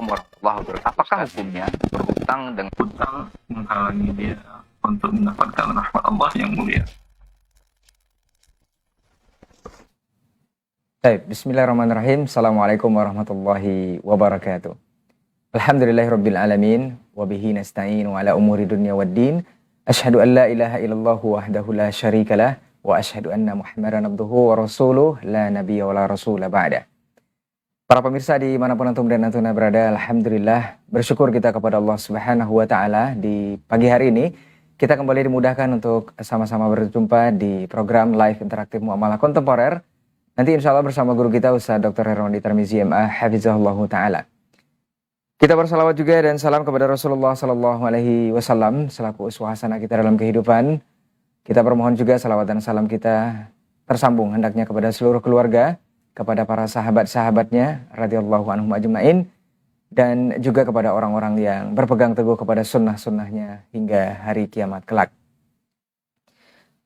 Assalamualaikum warahmatullahi wabarakatuh. Apakah hukumnya berhutang dengan hutang menghalangi dia untuk mendapatkan rahmat Allah yang mulia? Baik, bismillahirrahmanirrahim. Assalamualaikum warahmatullahi wabarakatuh. Alhamdulillahirabbil alamin wa bihi nasta'in wa ala umuri dunya waddin. Asyhadu an la ilaha illallah wahdahu la syarikalah wa asyhadu anna Muhammadan abduhu wa rasuluh la nabiyya wa la rasula ba'da. Para pemirsa dimanapun antum dan antuna berada, alhamdulillah bersyukur kita kepada Allah Subhanahu wa taala di pagi hari ini kita kembali dimudahkan untuk sama-sama berjumpa di program live interaktif Muamalah Kontemporer. Nanti insya Allah bersama guru kita Ustaz Dr. Herwandi Tarmizi MA Hafizahullah Ta'ala. Kita bersalawat juga dan salam kepada Rasulullah Sallallahu Alaihi Wasallam selaku uswah hasanah kita dalam kehidupan. Kita bermohon juga salawat dan salam kita tersambung hendaknya kepada seluruh keluarga, kepada para sahabat-sahabatnya radhiyallahu anhum ajma'in, dan juga kepada orang-orang yang berpegang teguh kepada sunnah-sunnahnya hingga hari kiamat kelak.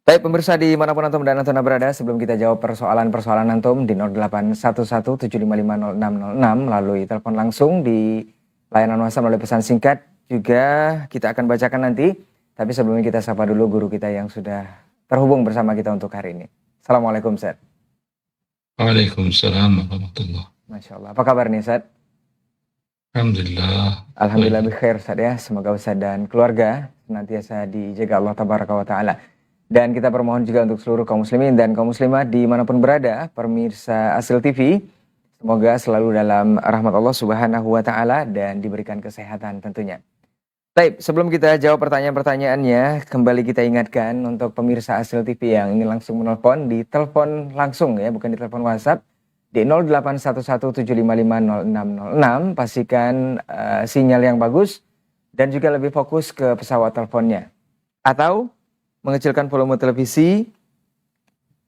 Baik pemirsa dimanapun antum dan antuna berada, sebelum kita jawab persoalan-persoalan antum di 0811755606 melalui telepon langsung di layanan WhatsApp melalui pesan singkat juga kita akan bacakan nanti. Tapi sebelumnya kita sapa dulu guru kita yang sudah terhubung bersama kita untuk hari ini. Assalamualaikum Ustaz. Waalaikumsalam warahmatullahi. Masya Allah. Apa kabar nih Ustaz? Alhamdulillah. Alhamdulillah bikhair Ustaz ya. Semoga Ustaz dan keluarga senantiasa dijaga Allah Tabaraka wa Ta'ala. Dan kita bermohon juga untuk seluruh kaum muslimin dan kaum muslimat dimanapun berada, pemirsa Asil TV, semoga selalu dalam rahmat Allah Subhanahu wa Ta'ala dan diberikan kesehatan tentunya. Baik, sebelum kita jawab pertanyaan-pertanyaannya, kembali kita ingatkan untuk pemirsa Asil TV yang ingin langsung menelpon, di telepon langsung ya, bukan di telepon WhatsApp, di 0811755606, pastikan sinyal yang bagus dan juga lebih fokus ke pesawat teleponnya. Atau mengecilkan volume televisi,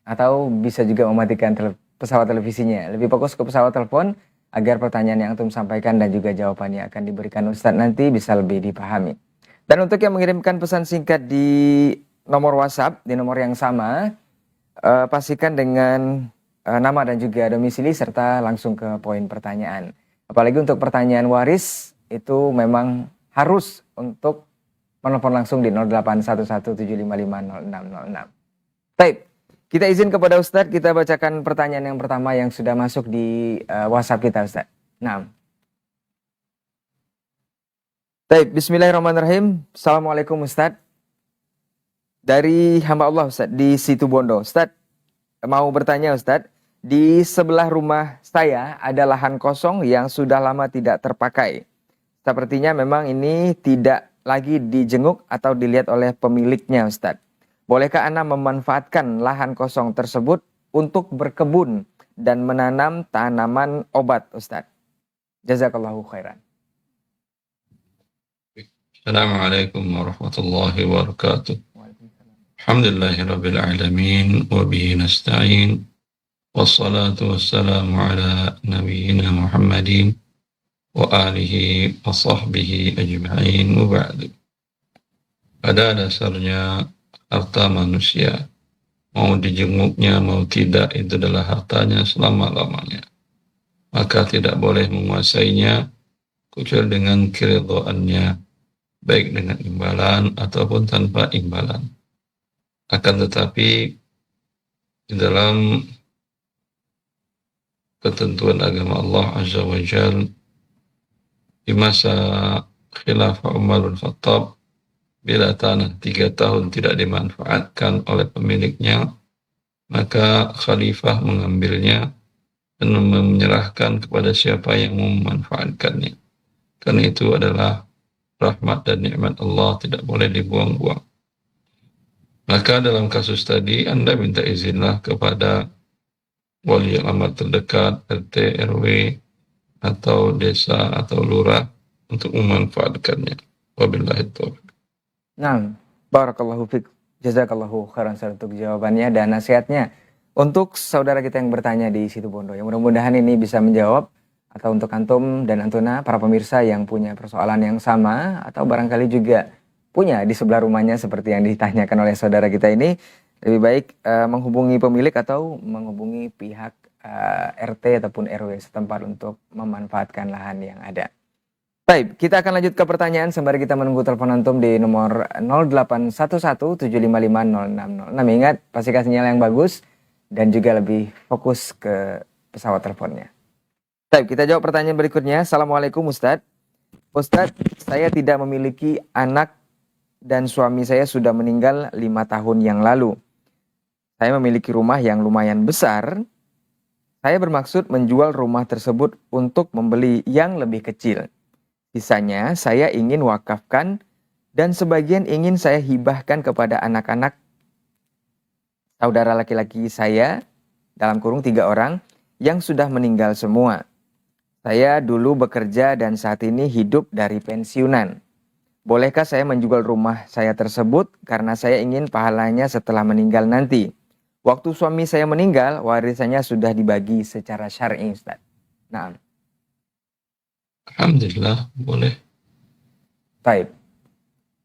atau bisa juga mematikan pesawat televisinya. Lebih fokus ke pesawat telepon agar pertanyaan yang antum sampaikan dan juga jawabannya akan diberikan Ustadz nanti bisa lebih dipahami. Dan untuk yang mengirimkan pesan singkat di nomor WhatsApp, di nomor yang sama, pastikan dengan nama dan juga domisili serta langsung ke poin pertanyaan. Apalagi untuk pertanyaan waris itu memang harus untuk menelpon langsung di 0811755606. Baik, kita izin kepada Ustadz, kita bacakan pertanyaan yang pertama yang sudah masuk di WhatsApp kita Ustadz. Nah. Baik, bismillahirrahmanirrahim. Assalamualaikum Ustadz. Dari hamba Allah Ustadz di Situbondo. Ustadz, mau bertanya Ustadz, di sebelah rumah saya ada lahan kosong yang sudah lama tidak terpakai. Sepertinya memang ini tidak lagi dijenguk atau dilihat oleh pemiliknya Ustadz. Bolehkah Anda memanfaatkan lahan kosong tersebut untuk berkebun dan menanam tanaman obat Ustadz? Jazakallahu khairan. Assalamualaikum warahmatullahi wabarakatuh. Alhamdulillahirabbil alamin wa bihi nasta'in. Wassalatu wassalamu ala nabiyyina Muhammadin wa alihi wa sahbihi ajma'in wa ba'du. Pada dasarnya harta manusia, mau dijenguknya mau tidak, itu adalah hartanya selama-lamanya. Maka tidak boleh menguasainya kecuali dengan keridhaannya, baik dengan imbalan ataupun tanpa imbalan. Akan tetapi di dalam ketentuan agama Allah Azza wa Jalla, di masa khilafah Umar bin Khattab, bila tanah 3 tahun tidak dimanfaatkan oleh pemiliknya, maka khalifah mengambilnya dan menyerahkan kepada siapa yang memanfaatkannya. Karena itu adalah rahmat dan nikmat Allah, tidak boleh dibuang-buang. Maka dalam kasus tadi Anda minta izinlah kepada wali amar terdekat, RT, RW, atau desa atau lurah untuk memanfaatkannya. Wabillahi taufiq. Nah, barakallahu fiik. Jazakallahu khairan untuk jawabannya dan nasihatnya. Untuk saudara kita yang bertanya di Situbondo, yang mudah-mudahan ini bisa menjawab, atau untuk antum dan antuna para pemirsa yang punya persoalan yang sama atau barangkali juga punya di sebelah rumahnya seperti yang ditanyakan oleh saudara kita ini, lebih baik menghubungi pemilik atau menghubungi pihak RT ataupun RW setempat untuk memanfaatkan lahan yang ada. Baik, kita akan lanjut ke pertanyaan sembari kita menunggu telepon antum di nomor 0811-755-0606. Ingat, pastikan sinyal yang bagus dan juga lebih fokus ke pesawat teleponnya. Baik, kita jawab pertanyaan berikutnya. Assalamualaikum Ustadz. Ustadz, saya tidak memiliki anak dan suami saya sudah meninggal 5 tahun yang lalu. Saya memiliki rumah yang lumayan besar. Saya bermaksud menjual rumah tersebut untuk membeli yang lebih kecil. Sisanya saya ingin wakafkan dan sebagian ingin saya hibahkan kepada anak-anak saudara laki-laki saya, dalam kurung 3 orang, yang sudah meninggal semua. Saya dulu bekerja dan saat ini hidup dari pensiunan. Bolehkah saya menjual rumah saya tersebut karena saya ingin pahalanya setelah meninggal nanti? Waktu suami saya meninggal, warisannya sudah dibagi secara syar'i, Ustaz. Nah. Alhamdulillah, boleh. Taib.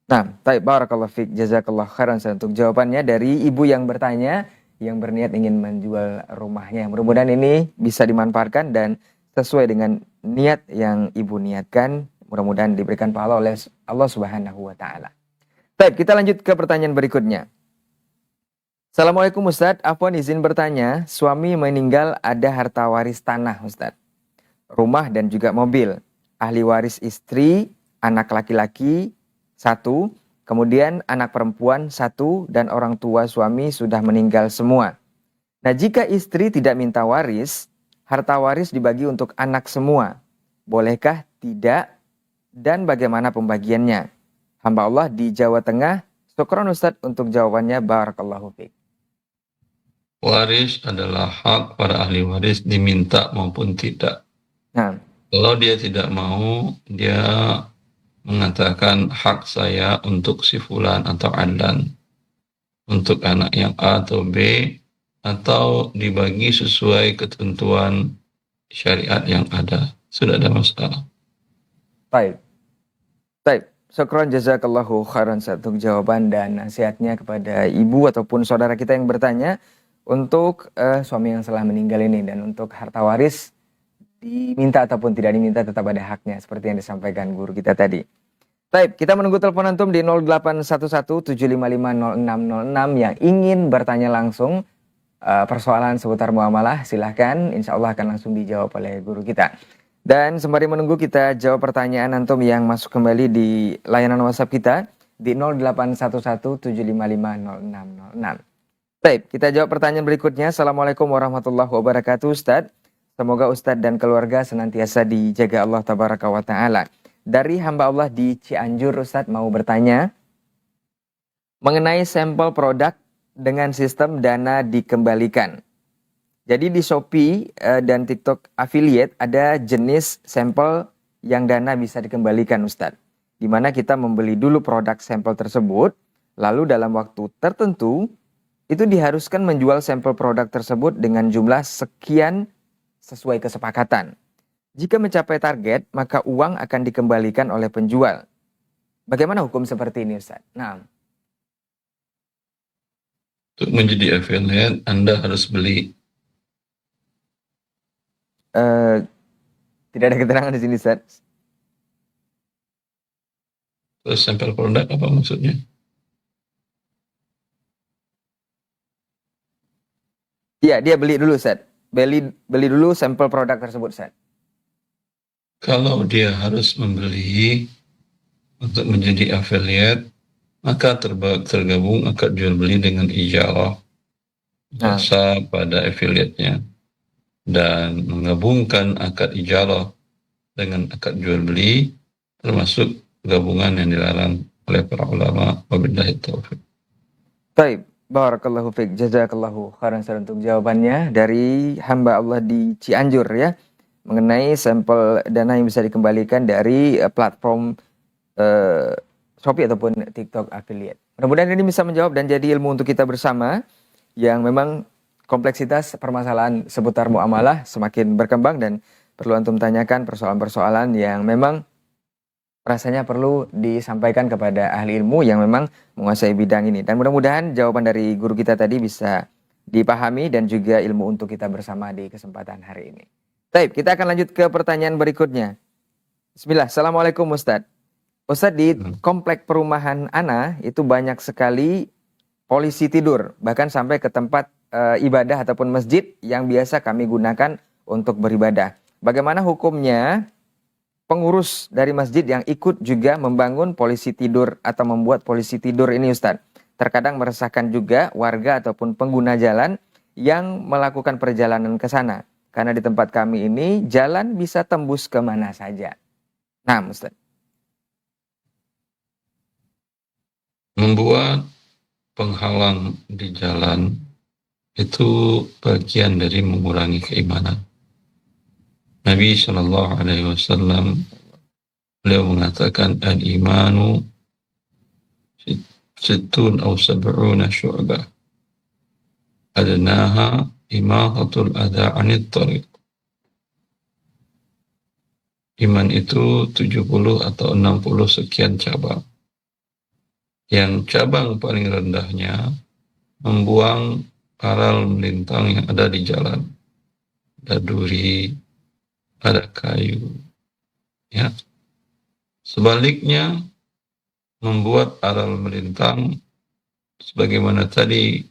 Nah, taib, barakallahu fiik, jazakallah khairan untuk jawabannya dari ibu yang bertanya, yang berniat ingin menjual rumahnya. Mudah-mudahan ini bisa dimanfaatkan dan sesuai dengan niat yang ibu niatkan. Mudah-mudahan diberikan pahala oleh Allah Subhanahu wa taala. Baik, kita lanjut ke pertanyaan berikutnya. Assalamualaikum Ustadz, afwan izin bertanya, suami meninggal ada harta waris tanah Ustadz, rumah dan juga mobil. Ahli waris istri, anak laki-laki 1, kemudian anak perempuan 1, dan orang tua suami sudah meninggal semua. Nah, jika istri tidak minta waris, harta waris dibagi untuk anak semua. Bolehkah tidak? Dan bagaimana pembagiannya? Hamba Allah di Jawa Tengah. Syukran Ustadz untuk jawabannya. Barakallahu fiik. Waris adalah hak para ahli waris diminta maupun tidak. Nah. Kalau dia tidak mau, dia mengatakan hak saya untuk si fulan atau alan, untuk anak yang A atau B, atau dibagi sesuai ketentuan syariat yang ada. Sudah ada masalah. Baik. Baik. Syukran jazakallahu khairan untuk jawaban dan nasihatnya kepada ibu ataupun saudara kita yang bertanya untuk suami yang telah meninggal ini, dan untuk harta waris diminta ataupun tidak diminta tetap ada haknya seperti yang disampaikan guru kita tadi. Baik, kita menunggu telepon antum di 0811-755-0606 yang ingin bertanya langsung persoalan seputar muamalah. Silahkan, insya Allah akan langsung dijawab oleh guru kita. Dan sembari menunggu, kita jawab pertanyaan antum yang masuk kembali di layanan WhatsApp kita di 0811-755-0606. Baik, kita jawab pertanyaan berikutnya. Assalamualaikum warahmatullahi wabarakatuh Ustadz. Semoga Ustadz dan keluarga senantiasa dijaga Allah Tabaraka wa Ta'ala. Dari hamba Allah di Cianjur, Ustadz mau bertanya mengenai sampel produk dengan sistem dana dikembalikan. Jadi di Shopee dan TikTok affiliate ada jenis sampel yang dana bisa dikembalikan Ustadz. Di mana kita membeli dulu produk sampel tersebut, lalu dalam waktu tertentu itu diharuskan menjual sampel produk tersebut dengan jumlah sekian sesuai kesepakatan. Jika mencapai target, maka uang akan dikembalikan oleh penjual. Bagaimana hukum seperti ini, Ustaz? Nah. Untuk menjadi affiliate, Anda harus beli. Tidak ada keterangan di sini, Ustaz. Terus sampel produk apa maksudnya? Iya, dia beli dulu, Ustaz. Beli dulu sampel produk tersebut, Ustaz. Kalau dia harus membeli untuk menjadi affiliate, maka tergabung akad jual beli dengan ijarah jasa pada affiliate-nya, dan menggabungkan akad ijarah dengan akad jual beli termasuk gabungan yang dilarang oleh para ulama. Wabillahi taufiq. Baik. Barakallahu fiik, jazakallahu khairan untuk jawabannya dari hamba Allah di Cianjur ya, mengenai sampel dana yang bisa dikembalikan dari platform Shopee ataupun TikTok affiliate. Mudah-mudahan ini bisa menjawab dan jadi ilmu untuk kita bersama, yang memang kompleksitas permasalahan seputar muamalah semakin berkembang dan perlu antum tanyakan persoalan-persoalan yang memang rasanya perlu disampaikan kepada ahli ilmu yang memang menguasai bidang ini. Dan mudah-mudahan jawaban dari guru kita tadi bisa dipahami dan juga ilmu untuk kita bersama di kesempatan hari ini. Baik, kita akan lanjut ke pertanyaan berikutnya. Bismillah. Assalamualaikum Ustadz. Ustadz, di komplek perumahan Ana itu banyak sekali polisi tidur, bahkan sampai ke tempat ibadah ataupun masjid yang biasa kami gunakan untuk beribadah. Bagaimana hukumnya pengurus dari masjid yang ikut juga membangun polisi tidur atau membuat polisi tidur ini Ustadz? Terkadang meresahkan juga warga ataupun pengguna jalan yang melakukan perjalanan ke sana. Karena di tempat kami ini jalan bisa tembus kemana saja. Nah Ustadz. Membuat penghalang di jalan itu bagian dari mengurangi keimanan. Nabi Shallallahu Alaihi Wasallam beliau mengatakan al-imanu sittun aw sab'una syu'bah adnaha imatatul adha 'anit thariq. Iman itu 70 atau 60 sekian cabang. Yang cabang paling rendahnya membuang aral melintang yang ada di jalan. Ada duri, ada kayu. Ya. Sebaliknya, membuat aral melintang sebagaimana tadi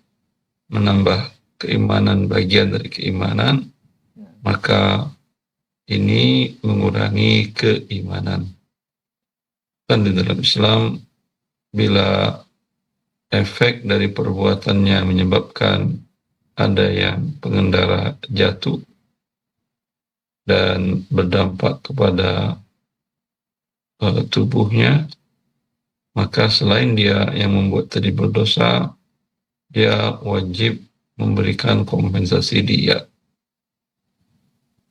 menambah keimanan, bagian dari keimanan, maka ini mengurangi keimanan. Dan di dalam Islam, bila efek dari perbuatannya menyebabkan ada yang pengendara jatuh dan berdampak kepada tubuhnya, maka selain dia yang membuat tadi berdosa, dia wajib memberikan kompensasi diat.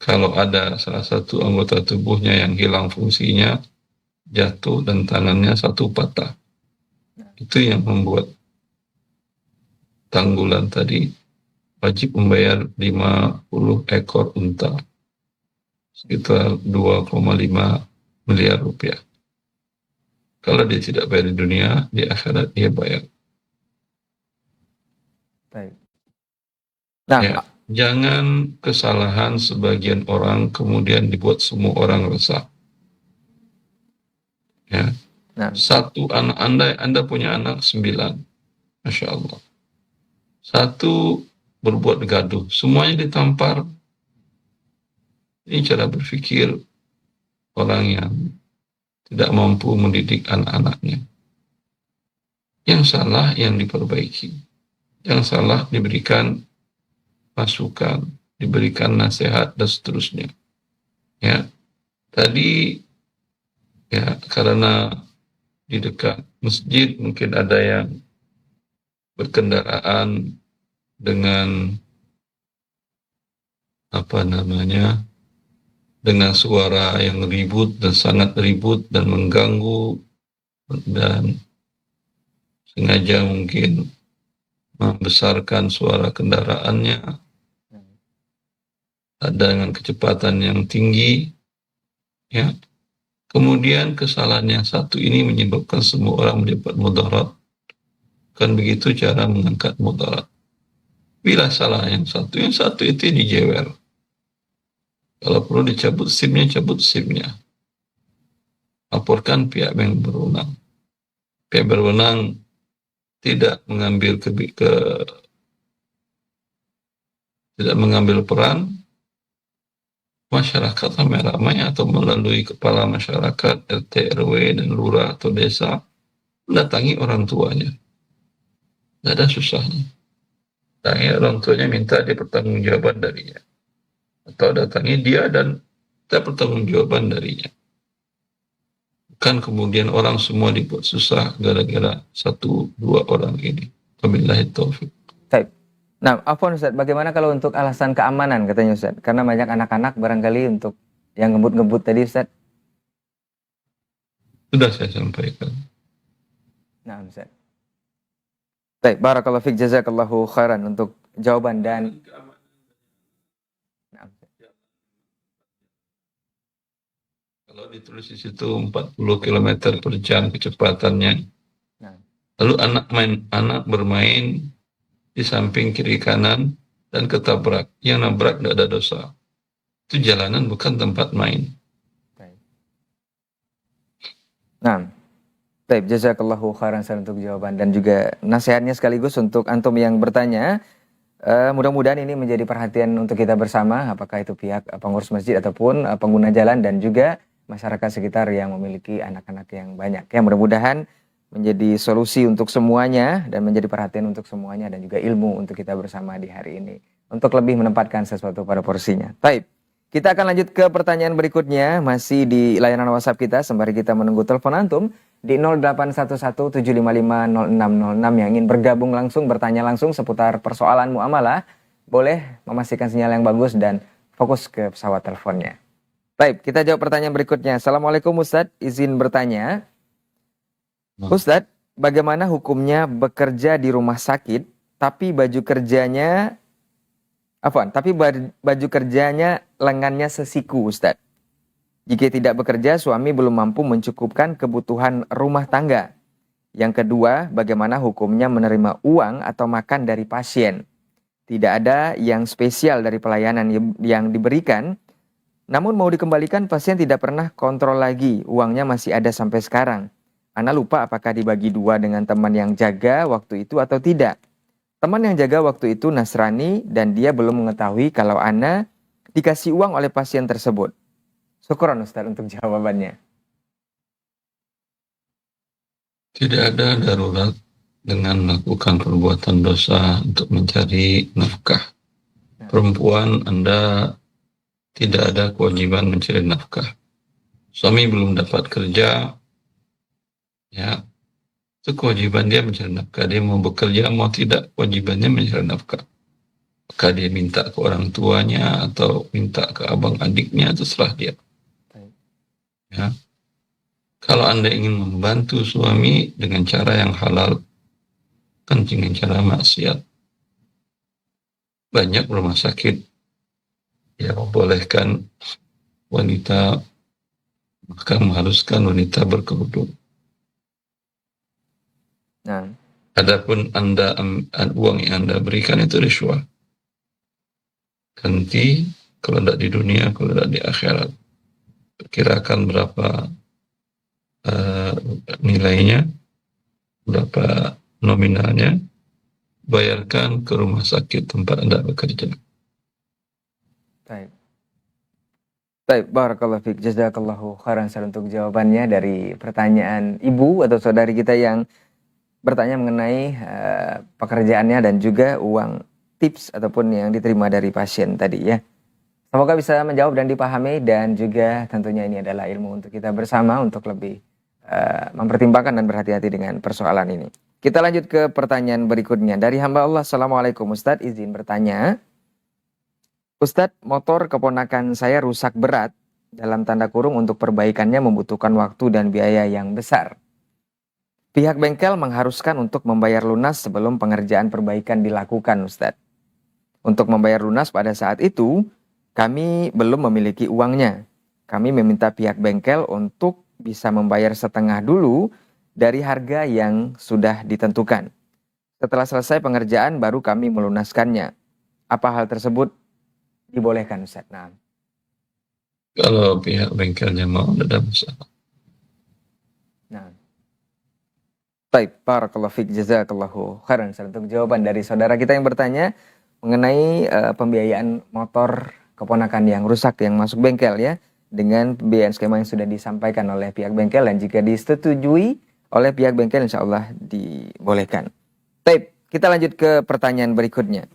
Kalau ada salah satu anggota tubuhnya yang hilang fungsinya, jatuh dan tangannya satu patah, itu yang membuat tanggulan tadi wajib membayar 50 ekor unta, sekitar 2,5 miliar rupiah. Kalau dia tidak bayar di dunia, di akhirat dia bayar. Baik. Nah, ya, jangan kesalahan sebagian orang kemudian dibuat semua orang resah. Ya. Nah. Satu anak Anda punya anak 9. Masya Allah. Satu berbuat gaduh, semuanya ditampar. Ini cara berpikir orang yang tidak mampu mendidik anak-anaknya. Yang salah yang diperbaiki. Yang salah diberikan masukan, diberikan nasihat dan seterusnya. Ya. Tadi ya karena di dekat masjid mungkin ada yang berkendaraan dengan dengan suara yang ribut dan sangat ribut dan mengganggu dan sengaja mungkin membesarkan suara kendaraannya dengan kecepatan yang tinggi, ya. Kemudian kesalahan yang satu ini menyebabkan semua orang mendapat mudarat. Kan begitu cara mengangkat mudarat. Bila salah yang satu itu dijewer. Kalau perlu dicabut SIM-nya, cabut SIM-nya. Laporkan pihak yang berwenang. Pihak berwenang tidak mengambil tidak mengambil peran, masyarakat ramai-ramai atau melalui kepala masyarakat, RT, RW, dan lurah atau desa, mendatangi orang tuanya. Tidak ada susahnya. Datangi orang tuanya, minta dia pertanggungjawaban darinya. Atau datangi dia dan minta pertanggungjawaban darinya. Bukan kemudian orang semua dibuat susah gara-gara 1-2 orang ini. Wabillahi taufiq. Baik. Nah, afwan Ustaz, bagaimana kalau untuk alasan keamanan katanya Ustaz? Karena banyak anak-anak barangkali untuk yang ngebut-ngebut tadi Ustaz. Sudah saya sampaikan. Nah, Ustaz. Baik, barakallahu fiik, jazakallahu khairan untuk jawaban dan kalau ditulis di situ 40 km per jam kecepatannya. Nah. Lalu anak bermain di samping kiri kanan dan ketabrak. Yang nabrak tidak ada dosa. Itu jalanan bukan tempat main. Nah, baik, jazakallahu khairan Ustaz untuk jawaban dan juga nasihatnya sekaligus untuk antum yang bertanya. Mudah-mudahan ini menjadi perhatian untuk kita bersama, apakah itu pihak pengurus masjid ataupun pengguna jalan dan juga masyarakat sekitar yang memiliki anak-anak yang banyak. Ya, mudah-mudahan menjadi solusi untuk semuanya dan menjadi perhatian untuk semuanya dan juga ilmu untuk kita bersama di hari ini. Untuk lebih menempatkan sesuatu pada porsinya. Baik, kita akan lanjut ke pertanyaan berikutnya, masih di layanan WhatsApp kita sembari kita menunggu telepon antum di 081175500606 yang ingin bergabung langsung, bertanya langsung seputar persoalan muamalah, boleh memastikan sinyal yang bagus dan fokus ke pesawat teleponnya. Baik, kita jawab pertanyaan berikutnya. Assalamualaikum Ustadz, izin bertanya. Ustadz, bagaimana hukumnya bekerja di rumah sakit, tapi baju kerjanya lengannya sesiku, Ustadz? Jika tidak bekerja, suami belum mampu mencukupkan kebutuhan rumah tangga. Yang kedua, bagaimana hukumnya menerima uang atau makan dari pasien? Tidak ada yang spesial dari pelayanan yang diberikan, namun mau dikembalikan pasien tidak pernah kontrol lagi, uangnya masih ada sampai sekarang. Ana lupa apakah dibagi dua dengan teman yang jaga waktu itu atau tidak. Teman yang jaga waktu itu Nasrani dan dia belum mengetahui kalau Ana dikasih uang oleh pasien tersebut. Syukran Ustaz untuk jawabannya. Tidak ada darurat dengan melakukan perbuatan dosa untuk mencari nafkah. Perempuan, Anda tidak ada kewajiban mencari nafkah. Suami belum dapat kerja, ya, itu kewajiban dia mencari nafkah. Dia mau bekerja, mau tidak, kewajibannya mencari nafkah. Maka dia minta ke orang tuanya atau minta ke abang adiknya, terserah dia. Ya. Kalau Anda ingin membantu suami dengan cara yang halal, kan dengan cara maksiat. Banyak rumah sakit yang membolehkan wanita, maka mengharuskan wanita berkerudung. Nah, Adapun uang yang Anda berikan itu riswah. Ganti kalau tidak di dunia, kalau tidak di akhirat. Perkirakan berapa nilainya, berapa nominalnya, bayarkan ke rumah sakit tempat Anda bekerja. baik. Baik, barakallahu fiik, jazakallahu khairan untuk jawabannya dari pertanyaan ibu atau saudari kita yang bertanya mengenai pekerjaannya dan juga uang tips ataupun yang diterima dari pasien tadi ya. Semoga bisa menjawab dan dipahami dan juga tentunya ini adalah ilmu untuk kita bersama untuk lebih mempertimbangkan dan berhati-hati dengan persoalan ini. Kita lanjut ke pertanyaan berikutnya dari hamba Allah. Assalamualaikum Ustadz, izin bertanya. Ustadz, motor keponakan saya rusak berat, dalam tanda kurung untuk perbaikannya membutuhkan waktu dan biaya yang besar. Pihak bengkel mengharuskan untuk membayar lunas sebelum pengerjaan perbaikan dilakukan, Ustadz. Untuk membayar lunas pada saat itu, kami belum memiliki uangnya. Kami meminta pihak bengkel untuk bisa membayar setengah dulu dari harga yang sudah ditentukan. Setelah selesai pengerjaan, baru kami melunaskannya. Apa hal tersebut dibolehkan, Ustaz? Nah. Kalau pihak bengkelnya mau, tidak ada masalah. Nah. Baik, barakallahu fiik, jazakallahu khairan untuk jawaban dari saudara kita yang bertanya mengenai pembiayaan motor keponakan yang rusak yang masuk bengkel ya, dengan pembiayaan skema yang sudah disampaikan oleh pihak bengkel dan jika disetujui oleh pihak bengkel insya Allah dibolehkan. Baik, kita lanjut ke pertanyaan berikutnya.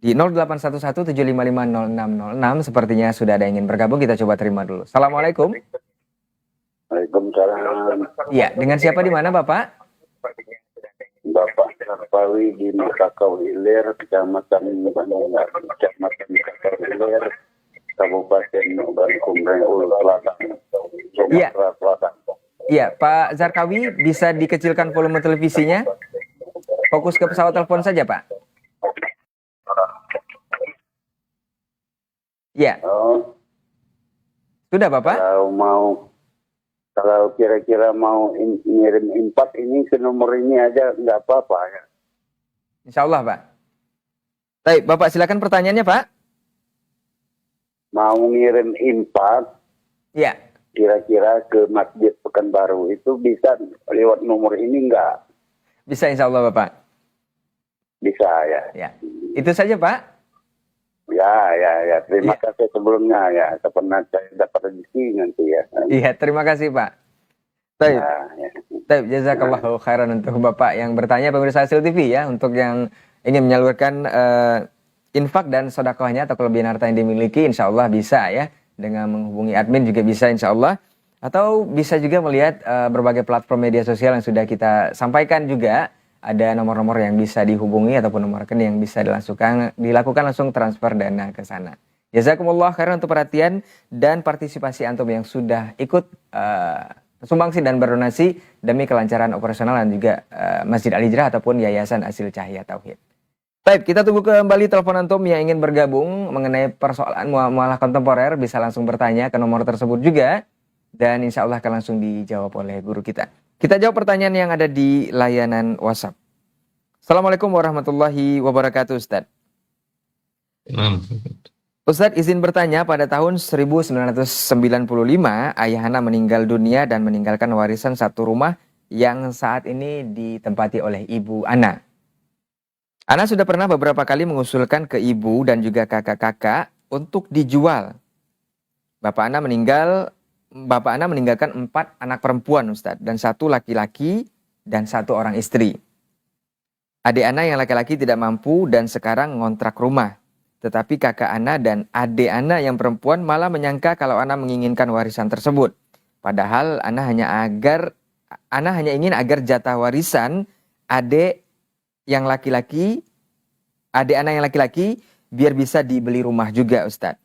Di 081175500606 sepertinya sudah ada yang ingin bergabung, kita coba terima dulu. Assalamualaikum. Waalaikumsalam. Iya, dengan siapa di mana Bapak? Bapak Sarpawi di Makakau Hilir, Kecamatan Bandungan, Kecamatan Makakau Hilir, Kabupaten Bangkumreng Ulu Selatan, Sumatera Selatan. Iya, Pak Zarkawi, bisa dikecilkan volume televisinya? Fokus ke pesawat telepon saja, Pak. Iya. Oh, Sudah, Bapak? Kalau kira-kira mau ngirim impat ini ke nomor ini aja nggak apa-apa ya. Insya Allah, Pak. Baik, Bapak silakan pertanyaannya, Pak. Mau ngirim impat Iya. kira-kira ke Masjid Pekanbaru itu bisa lewat nomor ini enggak? Bisa insya Allah Bapak. Bisa ya. Ya. Itu saja Pak. Ya. Terima Ya. kasih sebelumnya ya. Kapan saya dapat rezeki nanti ya. Iya, terima kasih Pak. Baik. Ya. Baik, jazakallahu khairan untuk Bapak yang bertanya pemirsa Hasil TV ya, untuk yang ingin menyalurkan infak dan sedekahnya atau kelebihan harta yang dimiliki, insya Allah bisa ya, dengan menghubungi admin juga bisa insya Allah, atau bisa juga melihat berbagai platform media sosial yang sudah kita sampaikan juga, ada nomor-nomor yang bisa dihubungi ataupun nomor rekening yang bisa dilakukan langsung transfer dana ke sana. Jazakumullah khairan untuk perhatian dan partisipasi antum yang sudah ikut sumbangsi dan berdonasi demi kelancaran operasional dan juga Masjid Al-Hijrah ataupun Yayasan Hasil Cahaya Tauhid. Baik, kita tunggu kembali telepon antum yang ingin bergabung mengenai persoalan muamalah kontemporer, bisa langsung bertanya ke nomor tersebut juga dan insya Allah akan langsung dijawab oleh guru kita. Kita jawab pertanyaan yang ada di layanan WhatsApp. Assalamualaikum warahmatullahi wabarakatuh Ustaz. Ustadz izin bertanya, pada tahun 1995 ayahanda meninggal dunia dan meninggalkan warisan satu rumah yang saat ini ditempati oleh ibu Ana. Ana sudah pernah beberapa kali mengusulkan ke ibu dan juga kakak-kakak untuk dijual. Bapak Ana meninggalkan 4 anak perempuan Ustadz, dan 1 laki-laki dan 1 orang istri. Adik Ana yang laki-laki tidak mampu dan sekarang ngontrak rumah. Tetapi kakak Ana dan adik Ana yang perempuan malah menyangka kalau Ana menginginkan warisan tersebut. Padahal Ana hanya ingin agar jatah warisan adik Ana yang laki-laki biar bisa dibeli rumah juga Ustadz.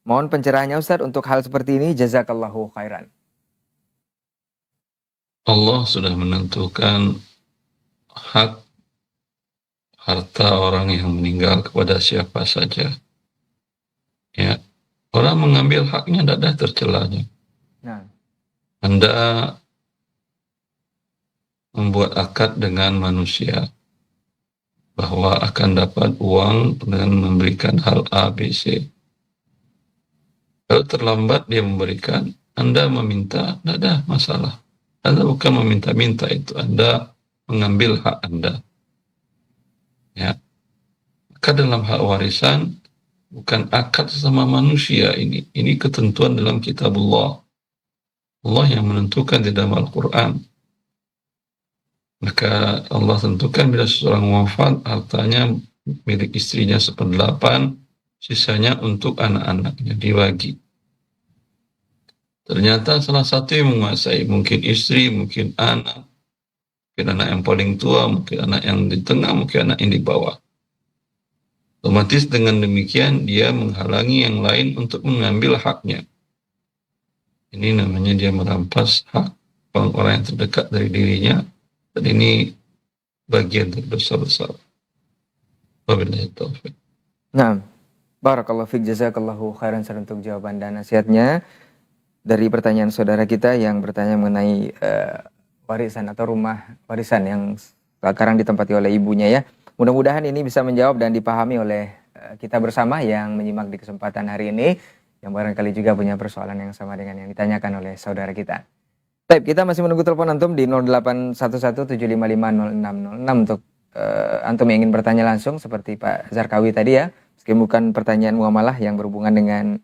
Mohon pencerahannya Ustadz untuk hal seperti ini, jazakallahu khairan. Allah sudah menentukan hak harta orang yang meninggal kepada siapa saja. Ya, orang mengambil haknya tidak ada tercelanya. Nah. Anda membuat akad dengan manusia bahwa akan dapat uang dengan memberikan hal A, B, C. Kalau terlambat dia memberikan, Anda meminta, tidak ada masalah. Anda bukan meminta-minta itu, Anda mengambil hak Anda. Ya, maka dalam hak warisan bukan akad sesama manusia ini. Ini ketentuan dalam kitabullah. Allah yang menentukan di dalam Al-Quran. Maka Allah tentukan bila seseorang wafat, hartanya milik istrinya 1/8, sisanya untuk anak-anaknya dibagi. Ternyata salah satu yang menguasai, mungkin istri, mungkin anak yang paling tua, mungkin anak yang di tengah, mungkin anak yang di bawah. Otomatis dengan demikian dia menghalangi yang lain untuk mengambil haknya. Ini namanya dia merampas hak orang-orang yang terdekat dari dirinya, dan ini bagian terbesar-besar. Wabillahi taufiq. Nah, barakallahu fiik, jazakallahu khairan untuk jawaban dan nasihatnya. Dari pertanyaan saudara kita yang bertanya mengenai warisan atau rumah warisan yang sekarang ditempati oleh ibunya ya. Mudah-mudahan ini bisa menjawab dan dipahami oleh kita bersama yang menyimak di kesempatan hari ini, yang barangkali juga punya persoalan yang sama dengan yang ditanyakan oleh saudara kita. Baik, kita masih menunggu telepon antum di 081175500606 untuk antum yang ingin bertanya langsung seperti Pak Zarkawi tadi ya, meski bukan pertanyaan muamalah yang berhubungan dengan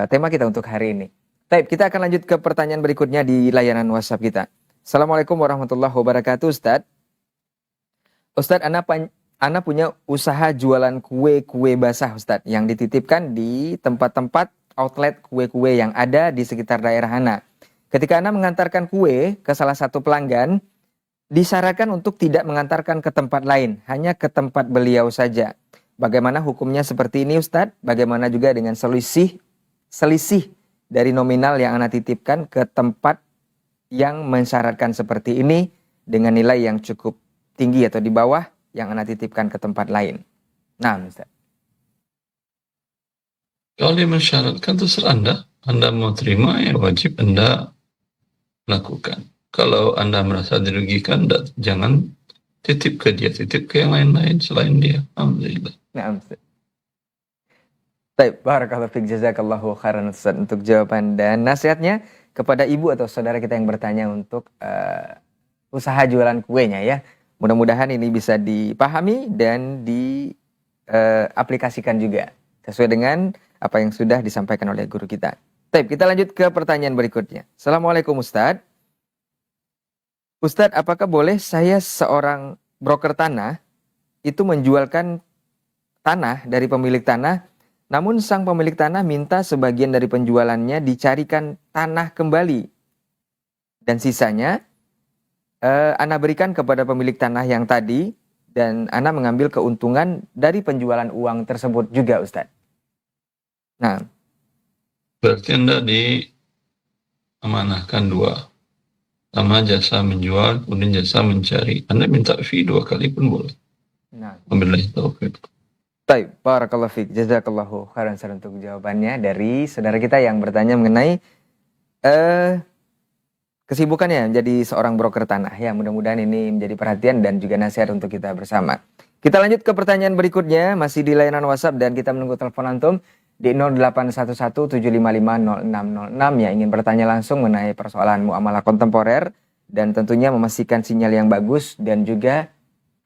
tema kita untuk hari ini. Baik, kita akan lanjut ke pertanyaan berikutnya di layanan WhatsApp kita. Assalamualaikum warahmatullahi wabarakatuh, Ustadz. Ustadz, Ana punya usaha jualan kue-kue basah, Ustadz, yang dititipkan di tempat-tempat outlet kue-kue yang ada di sekitar daerah Ana. Ketika Ana mengantarkan kue ke salah satu pelanggan, disarankan untuk tidak mengantarkan ke tempat lain, hanya ke tempat beliau saja. Bagaimana hukumnya seperti ini, Ustadz? Bagaimana juga dengan selisih dari nominal yang Ana titipkan ke tempat yang mensyaratkan seperti ini dengan nilai yang cukup tinggi atau di bawah yang Ana titipkan ke tempat lain? Nah, Ustaz. Kalau dia mensyaratkan, terserah Anda mau terima, ya wajib Anda lakukan. Kalau Anda merasa dirugikan, jangan titip ke dia, titip ke yang lain-lain selain dia. Alhamdulillah. Nah, Ustaz. Baik, barakallahu fiik, jazakallahu khairan Ustaz untuk jawaban dan nasihatnya. kepada ibu atau saudara kita yang bertanya untuk usaha jualan kuenya ya. Mudah-mudahan ini bisa dipahami dan diaplikasikan juga sesuai dengan apa yang sudah disampaikan oleh guru kita. Baik, kita lanjut ke pertanyaan berikutnya. Assalamualaikum Ustadz. Ustadz, apakah boleh saya seorang broker tanah itu menjualkan tanah dari pemilik tanah, namun sang pemilik tanah minta sebagian dari penjualannya dicarikan tanah kembali, dan sisanya Ana berikan kepada pemilik tanah yang tadi, dan Ana mengambil keuntungan dari penjualan uang tersebut juga, Ustadz. Nah, Berarti Anda diamanahkan dua. Sama jasa menjual, kemudian jasa mencari. Anda minta fee 2 kali pun boleh. nah. Wabillahi taufiq. Baik, barakallahu fiik, jazakallahu khairan untuk jawabannya dari saudara kita yang bertanya mengenai kesibukannya menjadi seorang broker tanah. Ya, mudah-mudahan ini menjadi perhatian dan juga nasihat untuk kita bersama. Kita lanjut ke pertanyaan berikutnya, masih di layanan WhatsApp dan kita menunggu telepon antum di 081175500606 yang ingin bertanya langsung mengenai persoalan muamalah kontemporer dan tentunya memastikan sinyal yang bagus dan juga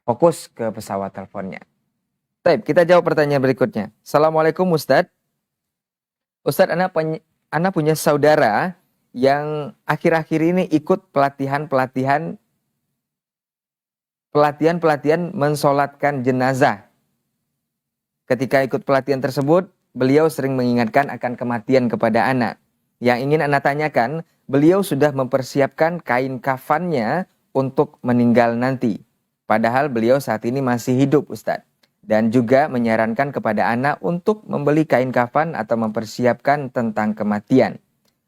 fokus ke pesawat teleponnya. Baik, kita jawab pertanyaan berikutnya. Assalamualaikum Ustadz. Ustadz, Ana punya saudara yang akhir-akhir ini ikut pelatihan mensolatkan jenazah. Ketika ikut pelatihan tersebut, beliau sering mengingatkan akan kematian kepada Ana. Yang ingin Ana tanyakan, beliau sudah mempersiapkan kain kafannya untuk meninggal nanti. Padahal beliau saat ini masih hidup, Ustadz. Dan juga menyarankan kepada Ana untuk membeli kain kafan atau mempersiapkan tentang kematian.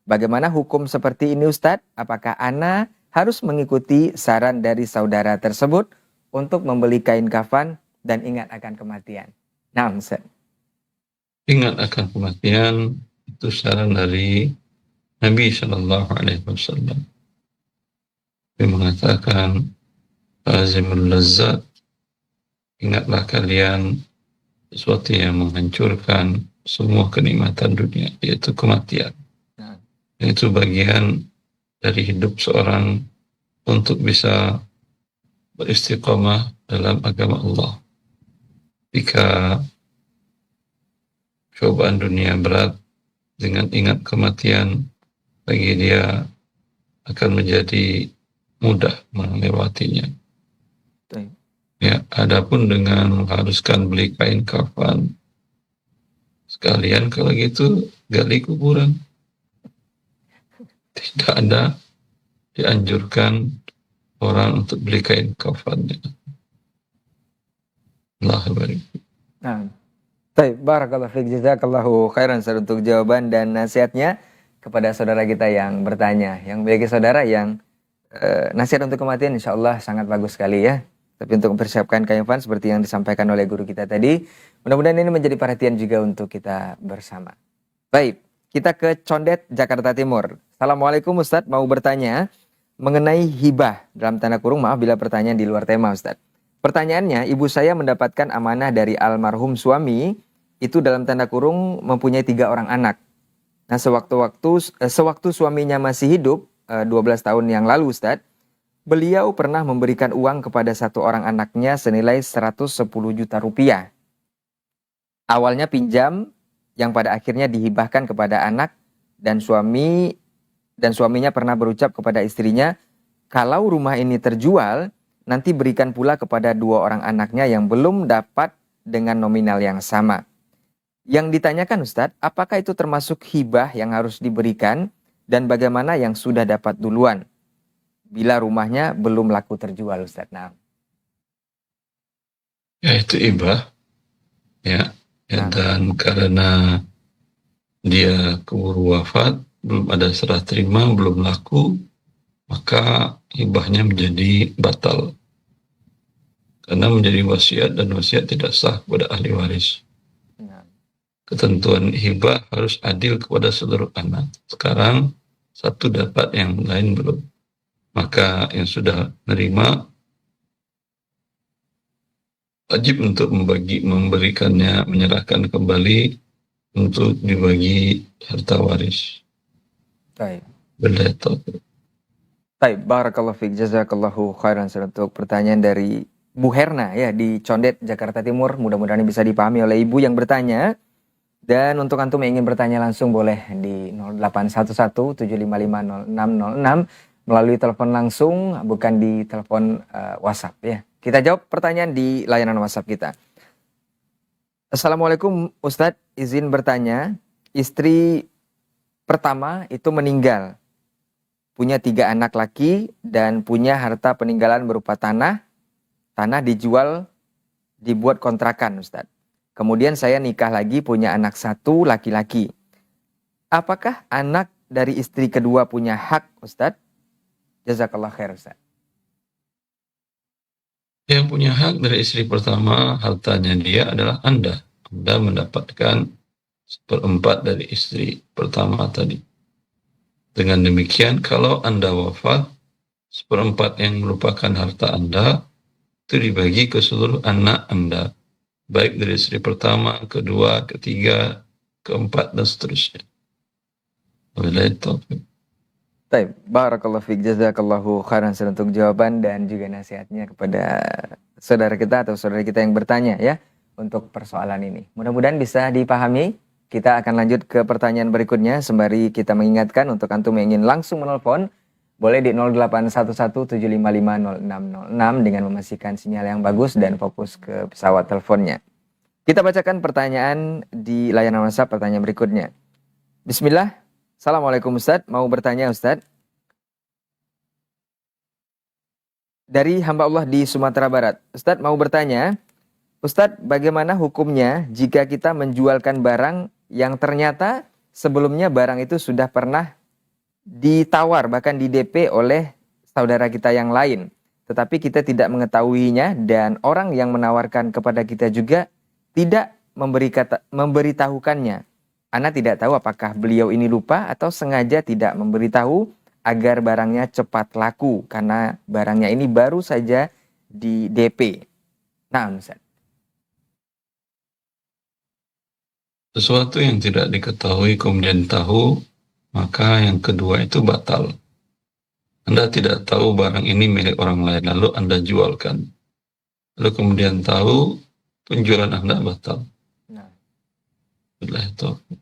Bagaimana hukum seperti ini, Ustadz? Apakah Ana harus mengikuti saran dari saudara tersebut untuk membeli kain kafan dan ingat akan kematian? Nah, Ustadz. Ingat akan kematian itu saran dari Nabi Shallallahu Alaihi Wasallam. Dia mengatakan, "Azimul lazzat, ingatlah kalian sesuatu yang menghancurkan semua kenikmatan dunia, yaitu kematian." Itu bagian dari hidup seorang untuk bisa beristiqamah dalam agama Allah. Jika cobaan dunia berat, dengan ingat kematian, bagi dia akan menjadi mudah melewatinya. Ya, adapun dengan mengharuskan beli kain kafan, sekalian kalau gitu gali kuburan. Tidak ada dianjurkan orang untuk beli kain kafannya. Allah barik. Nah, baik, barakallahu fiik, jazakallahu khairan untuk jawaban dan nasihatnya kepada saudara kita yang bertanya, yang memiliki saudara yang nasihat untuk kematian insya Allah sangat bagus sekali ya. Tapi untuk mempersiapkan kain kafan seperti yang disampaikan oleh guru kita tadi, mudah-mudahan ini menjadi perhatian juga untuk kita bersama. Baik, kita ke Condet, Jakarta Timur. Assalamualaikum Ustadz, mau bertanya mengenai hibah, dalam tanda kurung maaf bila pertanyaan di luar tema Ustadz. Pertanyaannya, ibu saya mendapatkan amanah dari almarhum suami, itu dalam tanda kurung mempunyai 3 orang anak. Nah, sewaktu suaminya masih hidup, 12 tahun yang lalu Ustadz, beliau pernah memberikan uang kepada 1 orang anaknya senilai 110 juta rupiah. Awalnya pinjam, yang pada akhirnya dihibahkan kepada anak, dan suaminya pernah berucap kepada istrinya, kalau rumah ini terjual, nanti berikan pula kepada 2 orang anaknya yang belum dapat dengan nominal yang sama. Yang ditanyakan Ustadz, apakah itu termasuk hibah yang harus diberikan dan bagaimana yang sudah dapat duluan bila rumahnya belum laku terjual Ustadz? Nah. Ya, itu hibah. Ya, dan karena dia keburu wafat, belum ada serah terima, belum laku, maka hibahnya menjadi batal. Karena menjadi wasiat dan wasiat tidak sah kepada ahli waris. Ketentuan hibah harus adil kepada seluruh anak. Sekarang satu dapat, yang lain belum. Maka yang sudah menerima wajib untuk memberikannya, menyerahkan kembali untuk dibagi harta waris. Baik. Billahi taufiq. Baik, barakallahu fiik, jazakallahu khairan Ustaz, untuk pertanyaan dari Bu Herna ya di Condet, Jakarta Timur. Mudah-mudahan ini bisa dipahami oleh Ibu yang bertanya. Dan untuk antum yang ingin bertanya langsung boleh di 0811-755-0606 melalui telepon langsung, bukan di telepon WhatsApp ya. Kita jawab pertanyaan di layanan WhatsApp kita. Assalamualaikum Ustadz, izin bertanya, istri pertama itu meninggal, punya 3 anak laki dan punya harta peninggalan berupa tanah dijual, dibuat kontrakan Ustadz. Kemudian saya nikah lagi, punya anak 1 laki-laki. Apakah anak dari istri kedua punya hak Ustadz? Jazakallah khair Ustadz. Yang punya hak dari istri pertama, hartanya dia adalah Anda. Anda mendapatkan 1/4 dari istri pertama tadi. Dengan demikian, kalau Anda wafat, 1/4 yang merupakan harta Anda, itu dibagi ke seluruh anak Anda. Baik dari istri pertama, kedua, ketiga, keempat, dan seterusnya. Wabillahi taufiq. Baik, barakallahu fiik, jazakallahu khairan untuk jawaban dan juga nasihatnya kepada saudara kita atau saudara kita yang bertanya ya untuk persoalan ini. Mudah-mudahan bisa dipahami. Kita akan lanjut ke pertanyaan berikutnya sembari kita mengingatkan untuk antum yang ingin langsung menelpon boleh di 0811-755-0606 dengan memastikan sinyal yang bagus dan fokus ke pesawat teleponnya. Kita bacakan pertanyaan di layanan WhatsApp, pertanyaan berikutnya. Bismillah. Assalamualaikum Ustadz, mau bertanya Ustadz. Dari hamba Allah di Sumatera Barat. Ustadz mau bertanya, Ustadz bagaimana hukumnya jika kita menjualkan barang yang ternyata sebelumnya barang itu sudah pernah ditawar, bahkan di DP oleh saudara kita yang lain. Tetapi kita tidak mengetahuinya dan orang yang menawarkan kepada kita juga tidak memberitahukannya. Ana tidak tahu apakah beliau ini lupa atau sengaja tidak memberitahu agar barangnya cepat laku karena barangnya ini baru saja di DP. Nah, Ustaz. Sesuatu yang tidak diketahui kemudian tahu, maka yang kedua itu batal. Anda tidak tahu barang ini milik orang lain, lalu Anda jualkan. Lalu kemudian tahu, penjualan Anda batal. Nah. Billahi taufiq.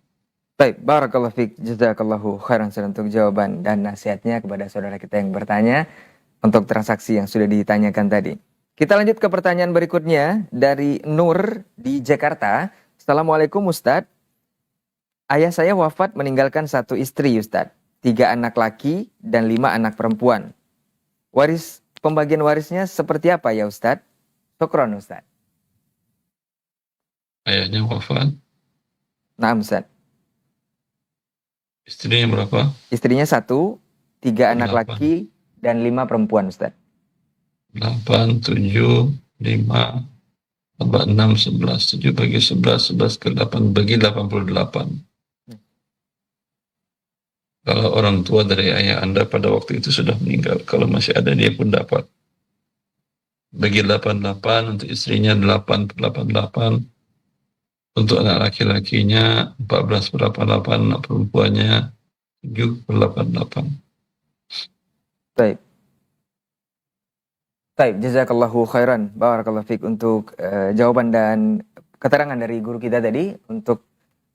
Baik, barakallahu fiik, jazakallahu khairan untuk jawaban dan nasihatnya kepada saudara kita yang bertanya untuk transaksi yang sudah ditanyakan tadi. Kita lanjut ke pertanyaan berikutnya dari Nur di Jakarta. Assalamualaikum Ustadz. Ayah saya wafat meninggalkan 1 istri Ustadz, 3 anak laki dan 5 anak perempuan. Pembagian warisnya seperti apa ya Ustadz? Syukron Ustadz. Ayahnya wafat. Nah Ustadz. Istrinya berapa? Istrinya 1, 3 anak 8. laki dan 5 perempuan Ustadz. 8, 7, 5, 4, 6, 11. 7 bagi 11, 11 ke 8 bagi 88. Kalau orang tua dari ayah Anda pada waktu itu sudah meninggal, kalau masih ada dia pun dapat. Bagi 88, untuk istrinya 8 per 88. Untuk anak laki-lakinya 14 per 88, anak perempuannya 7 per 88. Baik. Baik, jazakallahu khairan. Barakallahu fiik untuk jawaban dan keterangan dari guru kita tadi untuk